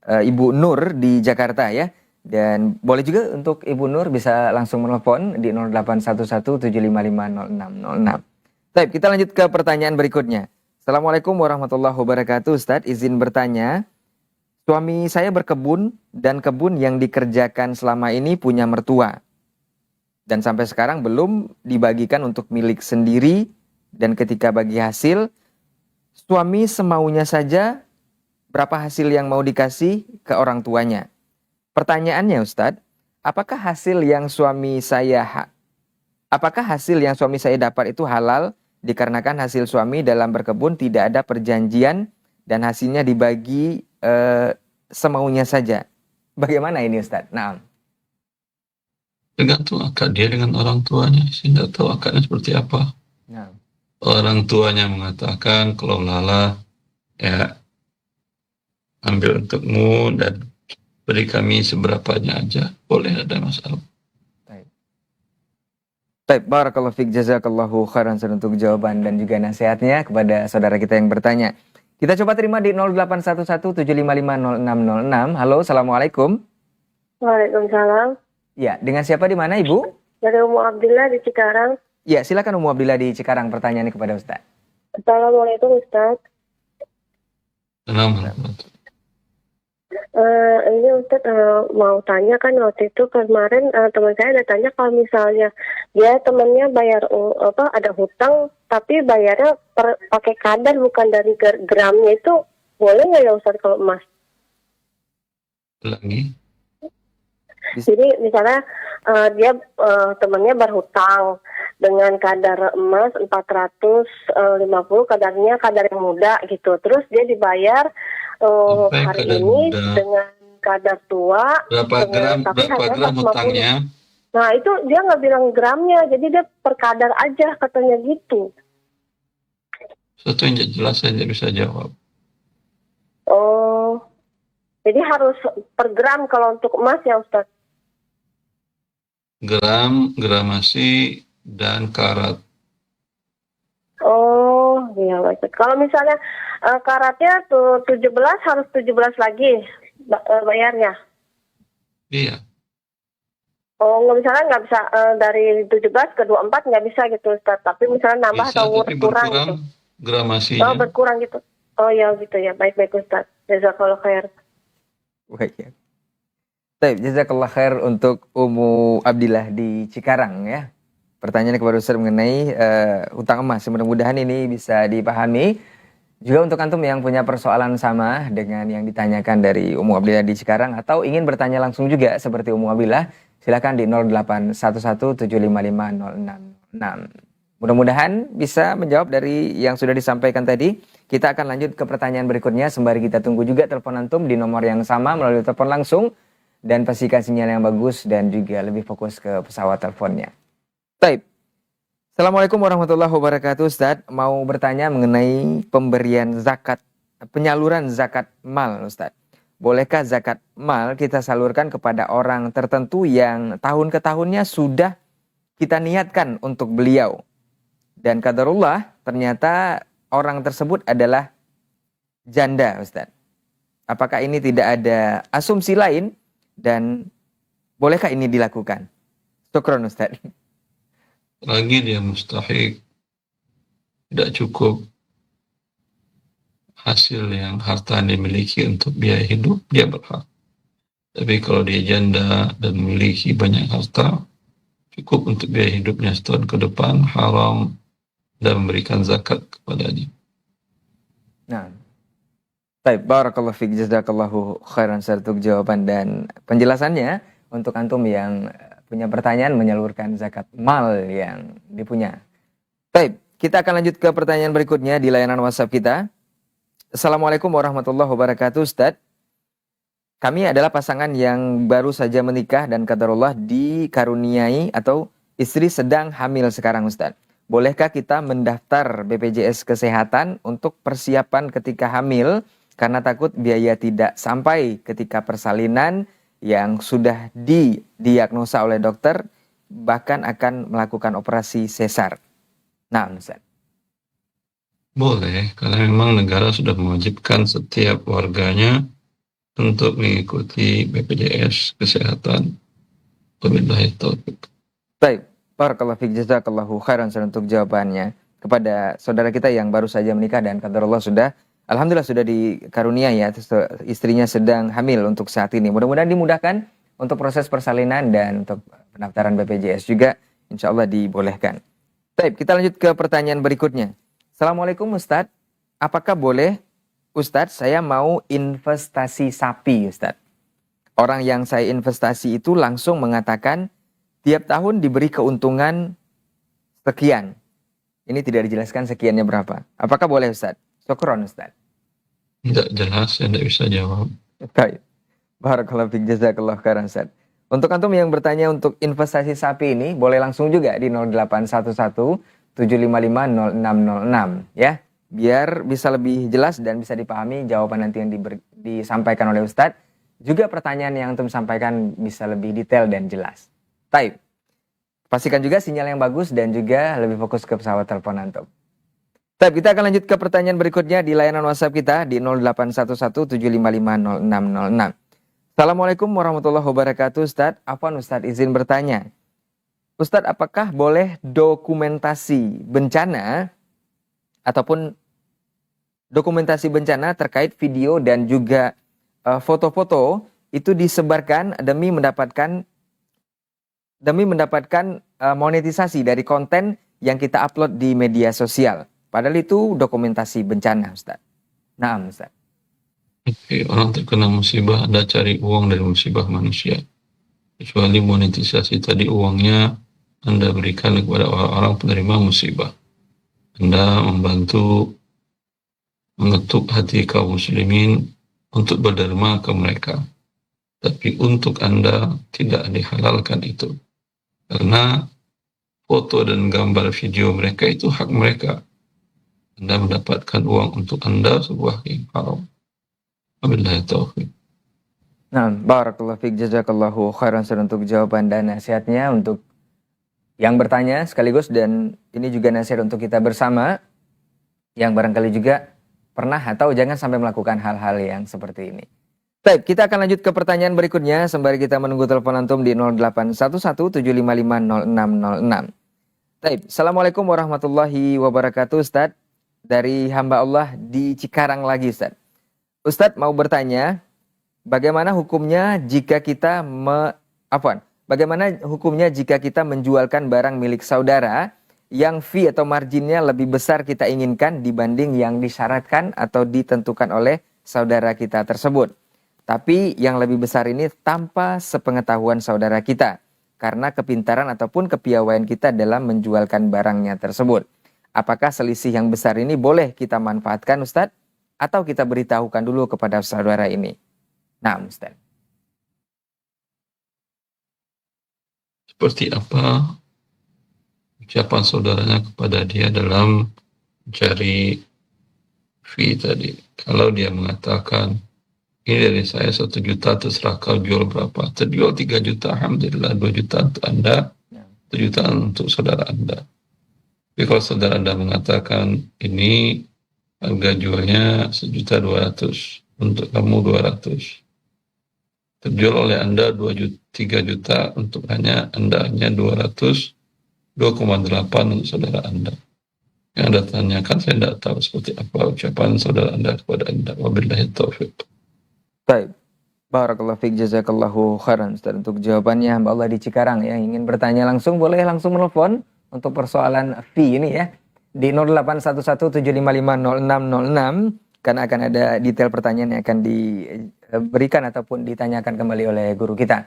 Ibu Nur di Jakarta ya. Dan boleh juga untuk Ibu Nur bisa langsung menelpon di 0811-755-0606. Baik, kita lanjut ke pertanyaan berikutnya. Assalamualaikum warahmatullahi wabarakatuh. Ustadz, izin bertanya. Suami saya berkebun dan kebun yang dikerjakan selama ini punya mertua. Dan sampai sekarang belum dibagikan untuk milik sendiri. Dan ketika bagi hasil, suami semaunya saja berapa hasil yang mau dikasih ke orang tuanya. Pertanyaannya Ustadz, apakah hasil yang suami saya dapat itu halal? Dikarenakan hasil suami dalam berkebun tidak ada perjanjian dan hasilnya dibagi semaunya saja. Bagaimana ini Ustadz? Naam. Tergantung akad dia dengan orang tuanya. Saya tidak tahu akadnya seperti apa. Naam. Orang tuanya mengatakan, kelolalah, ya, ambil untukmu dan beri kami seberapanya aja. Boleh, ada masalah. Baik, barakallahu fiik, jazakallahu khairan untuk jawaban dan juga nasihatnya kepada saudara kita yang bertanya. Kita coba terima di 081175500606. Halo, assalamualaikum. Waalaikumsalam. Ya, dengan siapa di mana Ibu? Dari Ummu Abdillah di Cikarang. Ya, silakan Ummu Abdillah di Cikarang, pertanyaannya kepada Ustaz. Assalamualaikum Ustaz. Assalamualaikum. Ini Ustaz mau tanya, kan waktu itu kemarin teman saya ada tanya kalau misalnya dia temannya bayar ada hutang tapi bayarnya pakai kadar bukan dari gramnya, itu boleh nggak ya Ustaz kalau emas? Lagi. Jadi misalnya dia temannya berhutang dengan kadar emas 450, kadarnya kadar yang muda gitu. Terus dia dibayar hari kadar ini muda. dengan kadar tua. Berapa gram hutangnya? Nah itu dia nggak bilang gramnya, jadi dia per kadar aja katanya gitu. Satu yang jelas saya tidak bisa jawab. Oh, jadi harus per gram kalau untuk emas ya Ustaz? Gram, gramasi, dan karat. Oh, iya Ustaz. Kalau misalnya karatnya tuh 17 harus 17 lagi bayarnya. Iya. Oh, nggak bisa dari 17 ke 24 nggak bisa gitu Ustaz. Tapi misalnya nambah Bisa, atau tapi berkurang berkurang gitu. gramasinya. Oh, berkurang gitu. Oh ya gitu ya. Baik-baik Ustaz. Jazakallahu khair. Baik ya. Baik, jazakallah khair untuk Ummu Abdillah di Cikarang ya. Pertanyaannya kepada Ustaz mengenai hutang emas. Mudah-mudahan ini bisa dipahami. Juga untuk antum yang punya persoalan sama dengan yang ditanyakan dari Ummu Abdillah di Cikarang atau ingin bertanya langsung juga seperti Ummu Abdillah, silakan di 081175500606. Mudah-mudahan bisa menjawab dari yang sudah disampaikan tadi. Kita akan lanjut ke pertanyaan berikutnya sembari kita tunggu juga telepon antum di nomor yang sama melalui telepon langsung dan pastikan sinyal yang bagus dan juga lebih fokus ke pesawat teleponnya. Baik. Assalamualaikum warahmatullahi wabarakatuh. Ustaz, mau bertanya mengenai pemberian zakat, penyaluran zakat mal, Ustaz. Bolehkah zakat mal kita salurkan kepada orang tertentu yang tahun ke tahunnya sudah kita niatkan untuk beliau? Dan qadarullah ternyata orang tersebut adalah janda, Ustaz. Apakah ini tidak ada asumsi lain dan bolehkah ini dilakukan? Syukron, Ustaz. Lagi dia mustahik, tidak cukup hasil yang harta yang dimiliki untuk biaya hidup, dia berhak. Tapi kalau dia janda dan memiliki banyak harta, cukup untuk biaya hidupnya setahun ke depan, haram dan memberikan zakat kepadanya. Nah, baik, barakallahu fiik, jazakallahu khairan untuk jawaban dan penjelasannya. Untuk antum yang punya pertanyaan menyalurkan zakat mal yang dipunya. Baik, kita akan lanjut ke pertanyaan berikutnya di layanan WhatsApp kita. Assalamualaikum warahmatullahi wabarakatuh, Ustaz. Kami adalah pasangan yang baru saja menikah dan qadarullah dikaruniai atau istri sedang hamil sekarang, Ustaz. Bolehkah kita mendaftar BPJS Kesehatan untuk persiapan ketika hamil karena takut biaya tidak sampai ketika persalinan yang sudah didiagnosa oleh dokter bahkan akan melakukan operasi sesar? Nah, Ustaz. Boleh, karena memang negara sudah mewajibkan setiap warganya untuk mengikuti BPJS Kesehatan. Wabillahi taufiq. Baik, barakallahu fiik, jazakallahu khairan untuk jawabannya kepada saudara kita yang baru saja menikah dan qadarullah sudah, alhamdulillah sudah dikaruniai ya, istrinya sedang hamil untuk saat ini. Mudah-mudahan dimudahkan untuk proses persalinan dan untuk pendaftaran BPJS juga insya Allah dibolehkan. Baik, kita lanjut ke pertanyaan berikutnya. Assalamualaikum Ustadz, apakah boleh Ustadz saya mau investasi sapi Ustadz? Orang yang saya investasi itu langsung mengatakan tiap tahun diberi keuntungan sekian. Ini tidak dijelaskan sekiannya berapa. Apakah boleh Ustadz? Syukron Ustadz. Tidak jelas, saya tidak bisa jawab. Baik. Barakallahu fiik, jazakallahu khairan Ustadz. Untuk antum yang bertanya untuk investasi sapi ini, boleh langsung juga di 081175500606 ya. Biar bisa lebih jelas dan bisa dipahami jawaban nanti yang disampaikan oleh Ustadz. Juga pertanyaan yang antum sampaikan bisa lebih detail dan jelas. Baik. Pastikan juga sinyal yang bagus dan juga lebih fokus ke pesawat telepon antum. Baik, kita akan lanjut ke pertanyaan berikutnya di layanan WhatsApp kita di 081175500606. Assalamualaikum warahmatullahi wabarakatuh, Ustadz. Afwan Ustadz, izin bertanya. Ustadz, apakah boleh dokumentasi bencana ataupun dokumentasi bencana terkait video dan juga foto-foto itu disebarkan demi mendapatkan monetisasi dari konten yang kita upload di media sosial? Padahal itu dokumentasi bencana, Ustaz. Naam, Ustaz. Oke, orang terkena musibah, Anda cari uang dari musibah manusia. Kecuali monetisasi tadi, uangnya Anda berikan kepada orang-orang penerima musibah. Anda membantu mengetuk hati kaum muslimin untuk berderma ke mereka. Tapi untuk Anda tidak dihalalkan itu. Karena foto dan gambar video mereka itu hak mereka. Anda mendapatkan uang untuk Anda sebuah yang haram. Wabillahi taufiq. Nah, barakallahu fiik, jazakallahu khairan untuk jawaban dan nasihatnya untuk yang bertanya sekaligus, dan ini juga nasihat untuk kita bersama yang barangkali juga pernah atau jangan sampai melakukan hal-hal yang seperti ini. Baik, kita akan lanjut ke pertanyaan berikutnya sembari kita menunggu telepon antum di 081175500606. Baik, Assalamualaikum warahmatullahi wabarakatuh, Ustadz. Dari hamba Allah di Cikarang lagi, Ustadz. Ustadz mau bertanya, bagaimana hukumnya jika kita menjualkan barang milik saudara yang fee atau marginnya lebih besar kita inginkan dibanding yang disyaratkan atau ditentukan oleh saudara kita tersebut. Tapi yang lebih besar ini tanpa sepengetahuan saudara kita karena kepintaran ataupun kepiawaian kita dalam menjualkan barangnya tersebut. Apakah selisih yang besar ini boleh kita manfaatkan, Ustadz? Atau kita beritahukan dulu kepada saudara ini? Nah, Ustadz. Seperti apa ucapan saudaranya kepada dia dalam mencari fee tadi? Kalau dia mengatakan, ini dari saya 1 juta, terserah kau jual berapa. Terjual 3 juta, alhamdulillah, 2 juta untuk Anda, 1 juta untuk saudara Anda. Tapi kalau saudara Anda mengatakan, ini harga jualnya 1.200.000, untuk kamu 200. Terjual oleh Anda 3 juta, untuk Anda hanya 200, 2,8 untuk saudara Anda. Yang Anda tanyakan, saya tidak tahu seperti apa ucapan saudara Anda kepada Anda. Wabillahi taufiq. Baik. Barakallahu fiik, jazakallahu khairan, Ustaz, untuk jawabannya hamba Allah di Cikarang ya. Ingin bertanya langsung, boleh langsung menelpon untuk persoalan fee ini ya. Di 081175500606 karena akan ada detail pertanyaan yang akan diberikan ataupun ditanyakan kembali oleh guru kita.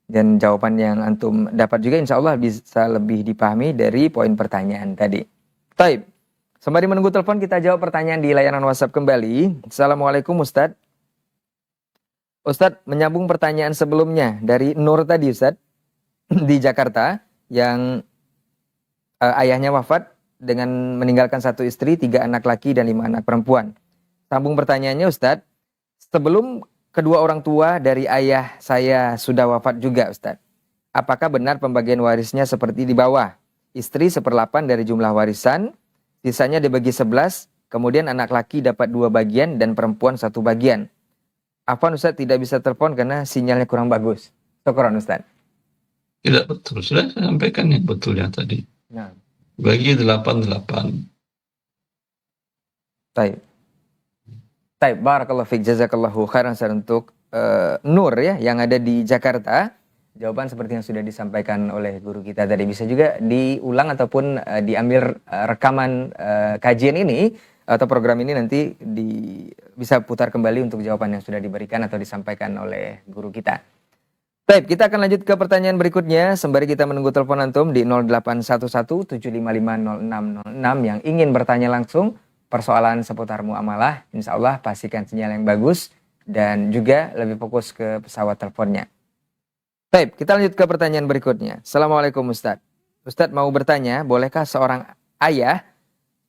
Dan jawaban yang antum dapat juga insya Allah bisa lebih dipahami dari poin pertanyaan tadi. Baik. Sembari menunggu telepon, kita jawab pertanyaan di layanan WhatsApp kembali. Assalamualaikum, Ustadz. Ustadz, menyambung pertanyaan sebelumnya dari Nur tadi, Ustadz, di Jakarta, yang ayahnya wafat dengan meninggalkan 1 istri, 3 anak laki, dan 5 anak perempuan. Sambung pertanyaannya, Ustadz, sebelum kedua orang tua dari ayah saya sudah wafat juga, Ustadz, apakah benar pembagian warisnya seperti di bawah? Istri 1/8 dari jumlah warisan, sisanya dibagi 11, kemudian anak laki dapat 2 bagian dan perempuan 1 bagian. Afwan, Ustadz, tidak bisa telepon karena sinyalnya kurang bagus. Syukran, Ustadz. Tidak betul. Sudah saya sampaikan yang betulnya tadi. Nah. Bagi 8. Baik. Baik, barakallahu fiik, jazakallahu khairan untuk Nur ya yang ada di Jakarta. Jawaban seperti yang sudah disampaikan oleh guru kita tadi, bisa juga diulang ataupun diambil rekaman kajian ini atau program ini nanti bisa putar kembali untuk jawaban yang sudah diberikan atau disampaikan oleh guru kita. Baik, kita akan lanjut ke pertanyaan berikutnya sembari kita menunggu telepon antum di 081175500606 yang ingin bertanya langsung persoalan seputar muamalah. Insya Allah pastikan sinyal yang bagus dan juga lebih fokus ke pesawat teleponnya. Baik, kita lanjut ke pertanyaan berikutnya. Assalamualaikum, Ustadz. Ustadz mau bertanya, bolehkah seorang ayah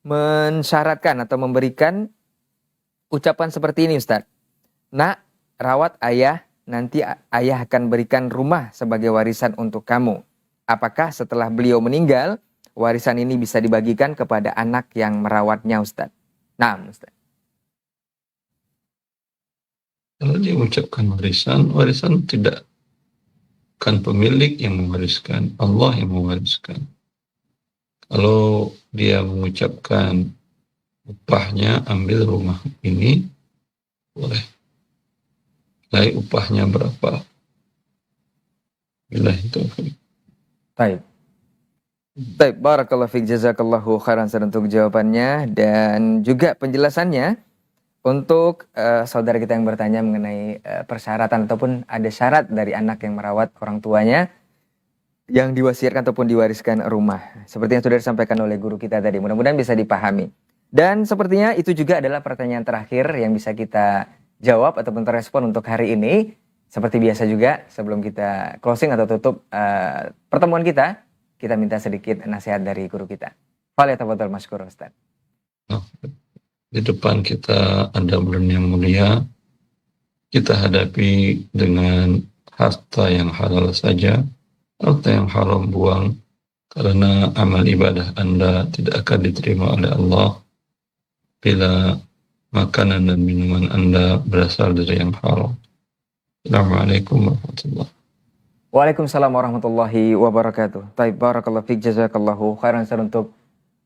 mensyaratkan atau memberikan ucapan seperti ini, Ustadz? Nak, rawat ayah, nanti ayah akan berikan rumah sebagai warisan untuk kamu. apakah setelah beliau meninggal, warisan ini bisa dibagikan kepada anak yang merawatnya, Ustaz? Nah, Ustaz. Kalau dia mengucapkan warisan, warisan tidak kan pemilik yang mewariskan, Allah yang mewariskan. Kalau dia mengucapkan upahnya, ambil rumah ini, boleh. Nilai upahnya berapa? Bila itu. Baik. Baik, barakallahu fiik, jazakallahu khairan untuk jawabannya dan juga penjelasannya. Untuk saudara kita yang bertanya mengenai persyaratan ataupun ada syarat dari anak yang merawat orang tuanya yang diwasiatkan ataupun diwariskan rumah. Seperti yang sudah disampaikan oleh guru kita tadi. Mudah-mudahan bisa dipahami. Dan sepertinya itu juga adalah pertanyaan terakhir yang bisa kita jawab ataupun terrespon untuk hari ini. Seperti biasa juga sebelum kita closing atau tutup pertemuan kita minta sedikit nasihat dari guru kita. Falyatafadhal masykur, Ustaz. Di depan kita ada bulan yang mulia, kita hadapi dengan harta yang halal saja, harta yang haram buang, karena amal ibadah Anda tidak akan diterima oleh Allah bila makanan dan minuman Anda berasal dari yang haram. Assalamualaikum warahmatullahi wabarakatuh. Waalaikumsalam warahmatullahi wabarakatuh. Taib, barakallahu fiik, jazakallahu khairan untuk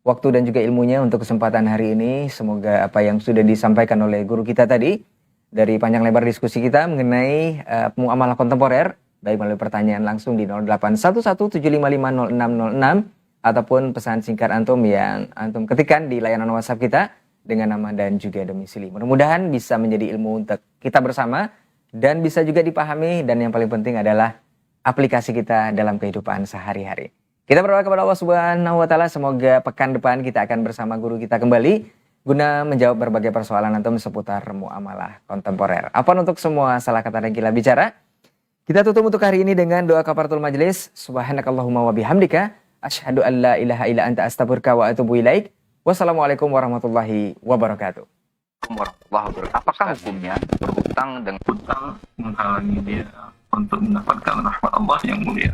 waktu dan juga ilmunya untuk kesempatan hari ini. Semoga apa yang sudah disampaikan oleh guru kita tadi dari panjang lebar diskusi kita mengenai muamalah kontemporer, baik melalui pertanyaan langsung di 081175500606 ataupun pesan singkat antum yang antum ketikkan di layanan WhatsApp kita dengan nama dan juga domisili. Mudah-mudahan bisa menjadi ilmu untuk kita bersama dan bisa juga dipahami, dan yang paling penting adalah aplikasi kita dalam kehidupan sehari-hari. Kita berdoa kepada Allah Subhanahu wa taala, semoga pekan depan kita akan bersama guru kita kembali guna menjawab berbagai persoalan antum seputar muamalah kontemporer. Apa untuk semua salah kata dan gila bicara? Kita tutup untuk hari ini dengan doa kafaratul majelis. Subhanakallahumma wa bihamdika asyhadu an la ilaha illa anta astaghfiruka wa atubu ilaik. Wassalamualaikum warahmatullahi wabarakatuh. Apakah hukumnya berhutang dengan Hutang menghalangi dia untuk mendapatkan rahmat Allah yang mulia.